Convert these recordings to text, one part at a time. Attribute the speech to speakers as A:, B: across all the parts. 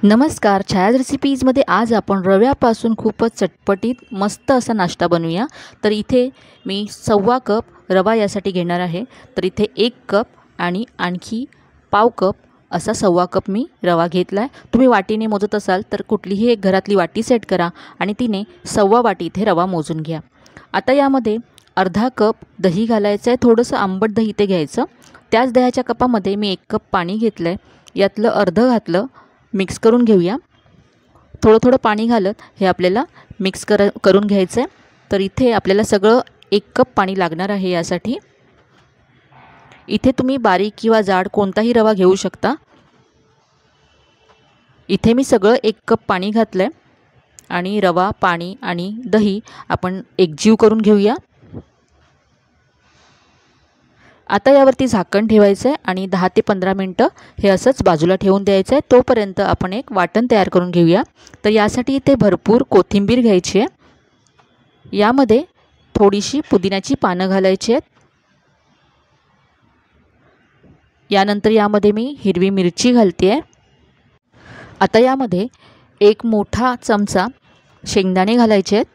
A: नमस्कार, छायाज रेसिपीजमध्ये आज आपण रव्यापासून खूपच चटपटीत मस्त असा नाश्ता बनवूया। तर इथे मी 1.25 कप रवा यासाठी घेणार आहे। तर इथे 1 कप आणि आणखी पाव कप असा 1.25 कप मी रवा घेतला आहे। तुम्ही वाटीने मोजत असाल तर कुठलीही एक घरातली वाटी सेट करा आणि तिने 1.25 वाटी इथे रवा मोजून घ्या। आता यामध्ये अर्धा कप दही घालायचं आहे, थोडंसं आंबट दही इथे घ्यायचं। त्याच दह्याच्या कपामध्ये मी 1 कप पाणी घेतलं आहे, यातलं अर्धं घातलं, मिक्स करून घेऊया। थोडं थोडं पाणी घालत हे आपल्याला मिक्स करून घ्यायचं आहे। तर इथे आपल्याला सगळं 1 कप पाणी लागणार आहे यासाठी। इथे तुम्ही बारीक किंवा जाड कोणताही रवा घेऊ शकता। इथे मी सगळं 1 कप पाणी घातलं आहे आणि रवा, पाणी आणि दही आपण एकजीव करून घेऊया। आता यावरती झाकण ठेवायचं आहे आणि 10 ते 15 मिनिटं हे असंच बाजूला ठेवून द्यायचं आहे। तोपर्यंत आपण एक वाटण तयार करून घेऊया। तर यासाठी इथे भरपूर कोथिंबीर घ्यायची आहे। यामध्ये थोडीशी पुदिन्याची पानं घालायची आहेत। यानंतर यामध्ये मी हिरवी मिरची घालते आहे। आता यामध्ये 1 मोठा चमचा शेंगदाणे घालायचे आहेत,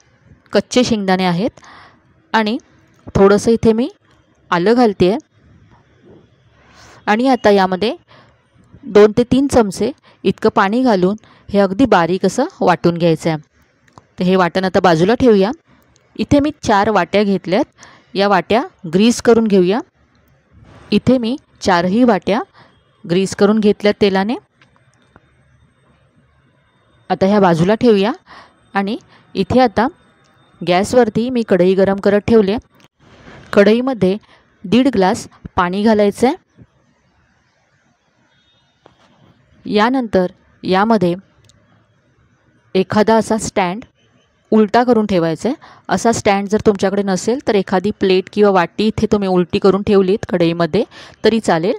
A: कच्चे शेंगदाणे आहेत। आणि थोडंसं इथे मी आलं घालते आहे आणि आता यामध्ये 2 ते 3 चमचे इतकं पाणी घालून हे अगदी बारीक असं वाटून घ्यायचं आहे। तर हे वाटण आता बाजूला ठेवूया। इथे मी 4 वाट्या घेतल्यात, या वाट्या ग्रीस करून घेऊया। इथे मी 4ही वाट्या ग्रीस करून घेतल्यात तेलाने। आता ह्या बाजूला ठेवूया आणि इथे आता गॅसवरती मी कढई गरम करत ठेवले। कढईमध्ये 1.5 ग्लास पाणी घालायचं आहे। यानंतर यामध्ये एखादा असा स्टँड उलटा करून ठेवायचा आहे। असा स्टँड जर तुमच्याकडे नसेल तर एखादी प्लेट किंवा वाटी इथे तुम्ही उलटी करून ठेवलीत कढईमध्ये तरी चालेल।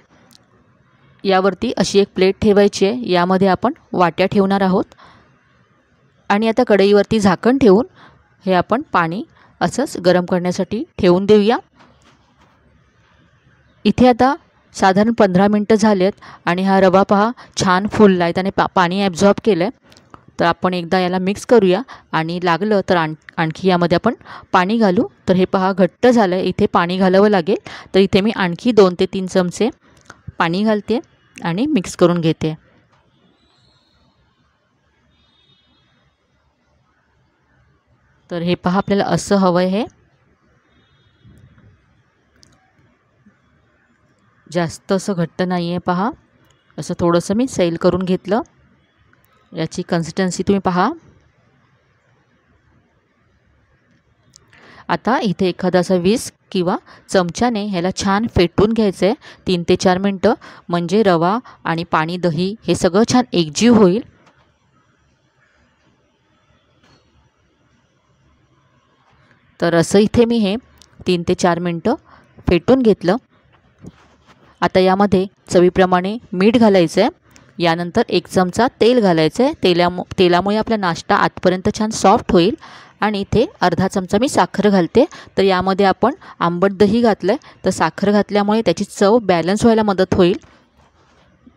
A: यावरती अशी एक प्लेट ठेवायची आहे, यामध्ये आपण वाट्या ठेवणार आहोत आणि आता कढईवरती झाकण ठेवून हे आपण पाणी असंच गरम करण्यासाठी ठेवून देऊया। इथे आता साधारण 15 मिनिटं झालेत आणि हा रवा पहा छान फुलला आहे, त्याने पाणी ॲब्झॉर्ब केलं आहे। तर आपण एकदा याला मिक्स करूया आणि लागलं तर आणखी यामध्ये आपण पाणी घालू। तर हे पहा घट्ट झालं आहे, इथे पाणी घालावं लागेल। तर इथे मी आणखी 2 ते 3 चमचे पाणी घालते आणि मिक्स करून घेते। तर हे पहा आपल्याला असं हवं आहे, जास्त असं घट्ट नाही आहे। पहा असं थोडंसं मी सैल करून घेतलं। याची कन्सिस्टन्सी तुम्ही पहा। आता इथे एखादा असा विस्क किंवा चमच्याने ह्याला छान फेटून घ्यायचं आहे 3 ते 4 मिनिटं, म्हणजे रवा आणि पाणी, दही हे सगळं छान एकजीव होईल। तर असं इथे मी हे 3 ते 4 मिनिटं फेटून घेतलं। आता यामध्ये चवीप्रमाणे मीठ घालायचं आहे। यानंतर 1 चमचा तेल घालायचं आहे। तेलामुळे आपला नाश्ता आतपर्यंत छान सॉफ्ट होईल। आणि इथे अर्धा चमचा मी साखर घालते। तर यामध्ये आपण आंबट दही घातलं आहे, तर साखर घातल्यामुळे त्याची चव बॅलन्स व्हायला मदत होईल।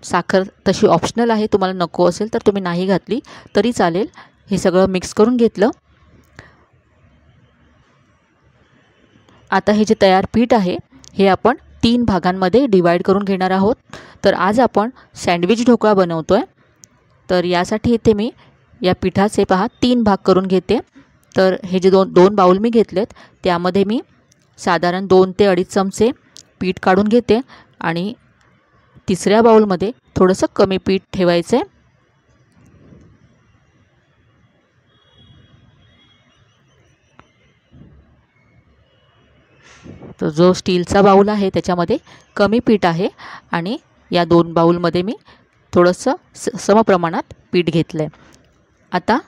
A: साखर तशी ऑप्शनल आहे, तुम्हाला नको असेल तर तुम्ही नाही घातली तरी चालेल। हे सगळं मिक्स करून घेतलं। आता हे जे तयार पीठ आहे हे आपण 3 भागांमध्ये डिवाइड करून घेणार आहोत। तर आज आपण सँडविच ढोकळा बनवतो आहे। तर यासाठी इथे मी या पिठाचे पहा 3 भाग करून घेते। तर हे जे दोन बाउल मी घेतलेत त्यामध्ये मी साधारण 2 ते 2.5 चमचे पीठ काढून घेते आणि तिसऱ्या बाउलमध्ये थोडंसं कमी पीठ ठेवायचं आहे। तर जो स्टीलचा बाउल आहे त्याच्यामध्ये कमी पीठ आहे आणि या 2 बाउलमध्ये मी थोडंसं समप्रमाणात पीठ घेतलं आहे। आता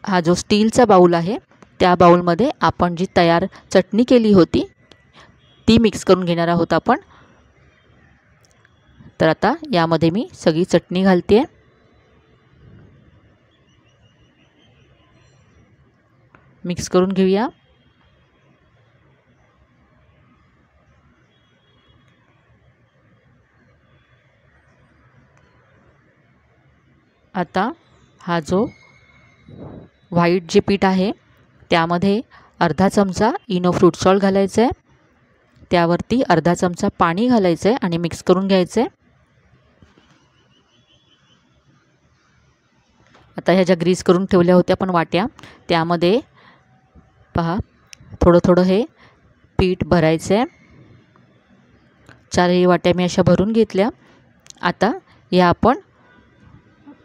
A: हा जो स्टीलचा बाउल आहे त्या बाउलमध्ये आपण जी तयार चटणी केली होती ती मिक्स करून घेणार आहोत आपण। तर आता यामध्ये मी सगळी चटणी घालते आहे। मिक्स करून घेऊया। आता हा जो व्हाईट जे पीठ आहे त्यामध्ये अर्धा चमचा इनो फ्रूट सॉल्ट घालायचं आहे, त्यावरती अर्धा चमचा पाणी घालायचं आहे आणि मिक्स करून घ्यायचं आहे। आता ह्या ज्या ग्रीस करून ठेवल्या होत्या पण वाट्या, त्यामध्ये पहा थोडं थोडं हे पीठ भरायचं आहे। 4 वाट्या मी अशा भरून घेतल्या। आता या आपण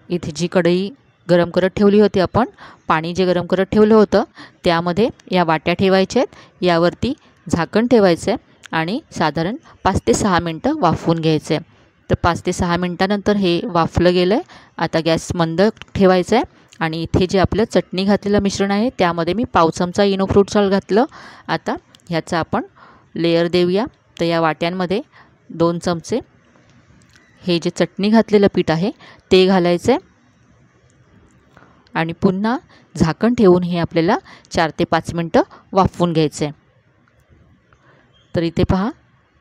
A: इथे जी कढई गरम करत ठेवली होती, आपण पाणी जे गरम करत ठेवलं होतं त्यामध्ये या वाट्या ठेवायच्या आहेत, यावरती झाकण ठेवायचं आहे आणि साधारण 5 ते 6 मिनटं वाफवून घ्यायचं आहे। तर 5 ते 6 मिनटानंतर हे वाफलं गेलं आहे। आता गॅस मंद ठेवायचा आहे आणि इथे जे आपलं चटणी घातलेलं मिश्रण आहे त्यामध्ये मी पाव चमचा इनो फ्रूट सॉल्ट घातलं। आता ह्याचा आपण लेयर देऊया। तर या वाट्यांमध्ये 2 चमचे हे जे चटणी घातलेलं पीठ आहे ते घालायचं आहे आणि पुन्हा झाकण ठेवून हे आपल्याला 4 ते 5 मिनटं वाफवून घ्यायचं आहे। तर इथे पहा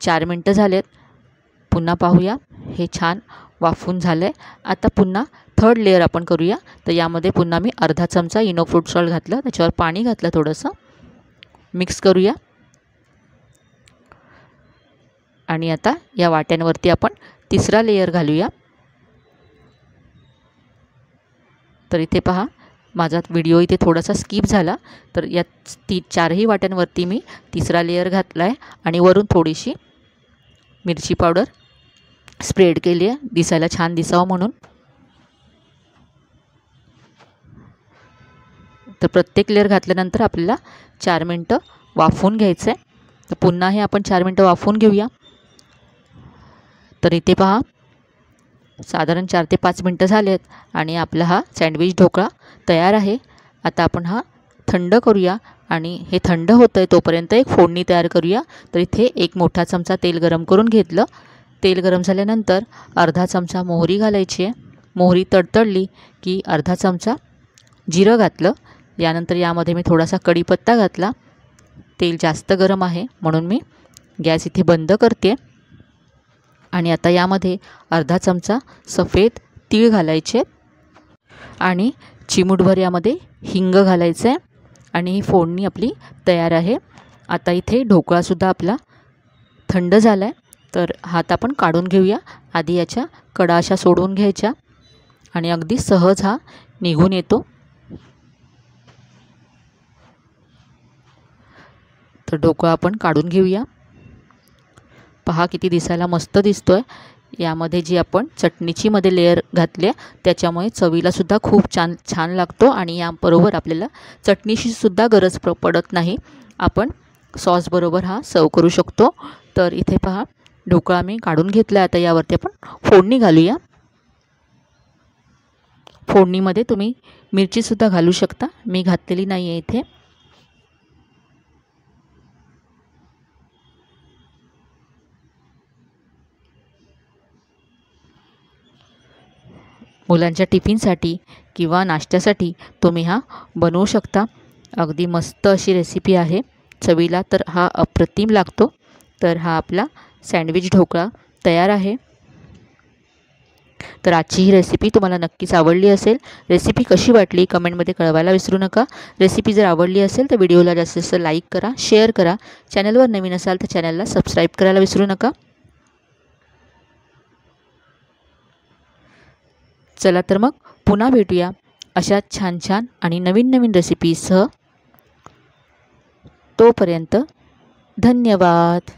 A: 4 मिनटं झालेत। पुन्हा पाहूया, हे छान वाफवून झालं आहे। आता पुन्हा थर्ड लेयर आपण करूया। तर यामध्ये पुन्हा मी अर्धा चमचा इनो फ्रूट सॉल्ट घातलं, त्याच्यावर पाणी घातलं, थोडंसं मिक्स करूया आणि आता या वाट्यांवरती आपण तिसरा लेयर घालूया। तर इथे पहा माझा व्हिडिओ इथे थोडासा स्किप झाला। तर या 4ही वाट्यांवरती मी तिसरा लेयर घातला आहे आणि वरून थोडीशी मिरची पावडर स्प्रेड केली आहे, दिसायला छान दिसावं म्हणून। तर प्रत्येक लेयर घातल्यानंतर आपल्याला 4 मिनटं वाफवून घ्यायचं आहे। तर पुन्हा हे आपण 4 मिनटं वाफवून घेऊया। तर इथे पहा साधारण 4 ते 5 मिनटं झाले आहेत आणि आपला हा सँडविच ढोकळा तयार आहे। आता आपण हा थंड करूया आणि हे थंड होतं आहे तोपर्यंत एक फोडणी तयार करूया। तर इथे एक मोठा चमचा तेल गरम करून घेतलं। तेल गरम झाल्यानंतर अर्धा चमचा मोहरी घालायची आहे। मोहरी तडतडली की अर्धा चमचा जिरं घातलं। यानंतर यामध्ये मी थोडासा कढीपत्ता घातला। तेल जास्त गरम आहे म्हणून मी गॅस इथे बंद करते आणि आता यामध्ये अर्धा चमचा सफेद तीळ घालायचे आणि चिमूटभर यामध्ये हिंग घालायचं आहे आणि ही फोडणी आपली तयार आहे। आता इथे ढोकळासुद्धा आपला थंड झाला आहे। तर हात आपण काढून घेऊया। आधी याच्या कडा अशा सोडवून घ्यायच्या आणि अगदी सहज हा निघून येतो। तर ढोकळा आपण काढून घेऊया। पहा किती दिसायला मस्त दिसतोय। यामध्ये जी आपण चटणीची मध्ये लेयर घातली त्याच्यामुळे चवीला सुद्धा खूप छान लागतो आणि याबरोबर आपल्याला चटणीची सुद्धा गरज पडत नाही। आपण सॉस बरोबर हा सर्व करू शकतो। तर इथे पहा ढोकळा मी काढून घेतला। आता यावरती आपण फोडणी घालूया। फोडणीमध्ये तुम्ही मिरची सुद्धा घालू शकता, मी घातलेली नाही आहे इथे। मुलांच्या टिफिनसाठी किंवा नाश्त्यासाठी तुम्ही हा बनवू शकता। अगदी मस्त अशी रेसिपी आहे, चवीला तर हा अप्रतिम लागतो। तर हा आपला सँडविच ढोकळा तयार आहे। तर आजची ही रेसिपी तुम्हाला नक्कीच आवडली असेल। रेसिपी कशी वाटली कमेंटमध्ये कळवायला विसरू नका। रेसिपी जर आवडली असेल तर व्हिडिओला जास्तीत जास्त लाईक करा, शेअर करा। चॅनलवर नवीन असाल तर चॅनलला सबस्क्राईब करायला विसरू नका। चला तर मग पुन्हा भेटूया अशा छान छान आणि नवीन नवीन रेसिपीसह। तोपर्यंत धन्यवाद।